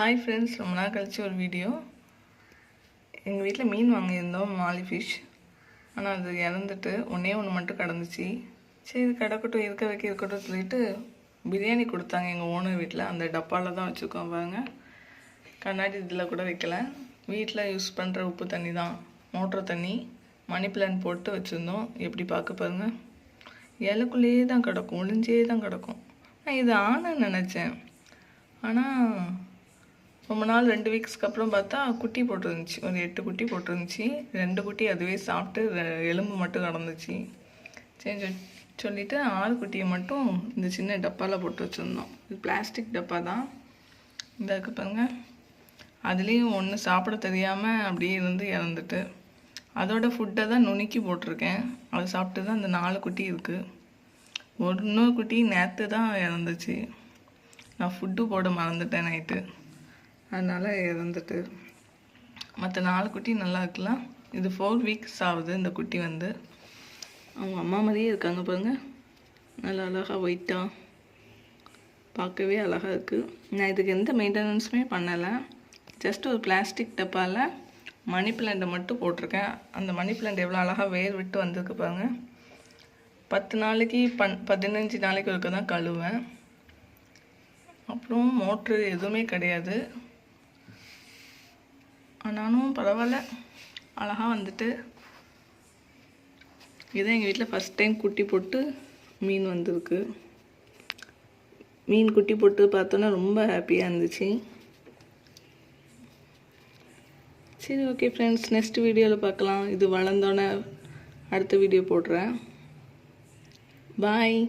Hi friends, ரொம்ப நாள் கழிச்சு ஒரு வீடியோ. எங்கள் வீட்டில் மீன் வாங்கியிருந்தோம், மாலி ஃபிஷ். ஆனால் அது இறந்துட்டு ஒன்றே மட்டும் கிடந்துச்சு. சரி கிடக்கட்டும், இருக்கட்டும் சொல்லிட்டு பிரியாணி கொடுத்தாங்க எங்கள் ஓனர் வீட்டில். அந்த டப்பாவில் தான் வச்சுருக்கோம் பாருங்க. கண்ணாடி இதில் கூட வைக்கல. வீட்டில் யூஸ் பண்ணுற உப்பு தண்ணி தான், மோட்டர் தண்ணி. மணி பிளான்ட் போட்டு வச்சுருந்தோம். எப்படி பார்க்க பாருங்கள், இலைக்குள்ளேயே தான் கிடக்கும், ஒளிஞ்சே தான் கிடக்கும். நான் இது ஆனன்னு நினச்சேன். ஆனால் ரொம்ப நாள் 2 வீக்ஸ்க்கு அப்புறம் பார்த்தா குட்டி போட்டுருந்துச்சு. ஒரு 8 குட்டி போட்டுருந்துச்சு. 2 குட்டி அதுவே சாப்பிட்டு எலும்பு மட்டும் கிடந்துச்சு. சரி சொல்லிவிட்டு 6 குட்டியை மட்டும் இந்த சின்ன டப்பாவில் போட்டு வச்சுருந்தோம். இது பிளாஸ்டிக் டப்பா தான். இந்த இருக்கு பாருங்க. அதுலேயும் ஒன்று சாப்பிட தெரியாமல் அப்படியே இருந்து இறந்துட்டு, அதோட ஃபுட்டை தான் நுணுக்கி போட்டிருக்கேன். அது சாப்பிட்டு தான் இந்த 4 குட்டி இருக்குது. இன்னொரு குட்டி நேற்று தான் இறந்துச்சு. நான் ஃபுட்டு போட மறந்துட்டேன் நைட்டு, அதனால் இறந்துட்டு. மற்ற 4 குட்டி நல்லா இருக்கலாம். இது 4 வீக்ஸ் ஆகுது. இந்த குட்டி வந்து அவங்க அம்மா மாதிரியே இருக்காங்க பாருங்க. நல்லா அழகாக ஒயிட்டாக, பார்க்கவே அழகாக இருக்குது. நான் இதுக்கு எந்த மெயின்டெனன்ஸுமே பண்ணலை. ஜஸ்ட் ஒரு பிளாஸ்டிக் டப்பாவில் மணி பிளான்ட்டை மட்டும் போட்டிருக்கேன். அந்த மணி பிளான்ட் எவ்வளோ அழகாக வேர் விட்டு வந்திருக்கு பாருங்கள். 10 நாளைக்கு 15 நாளைக்கு ஒருக்க தான் கழுவேன். அப்புறம் மோட்ரு எதுவுமே கிடையாது. ஆனாலும் பரவாயில்ல, அழகாக வந்துட்டு. இதான் எங்கள் வீட்டில் ஃபஸ்ட் டைம் குட்டி போட்டு மீன் வந்திருக்கு. மீன் குட்டி போட்டு பார்த்தோன்னா ரொம்ப ஹாப்பியாக இருந்துச்சு. சரி, ஓகே ஃப்ரெண்ட்ஸ், நெக்ஸ்ட் வீடியோவில் பார்க்கலாம். இது வளர்ந்தோன்னே அடுத்த வீடியோ போடுறேன். பாய்.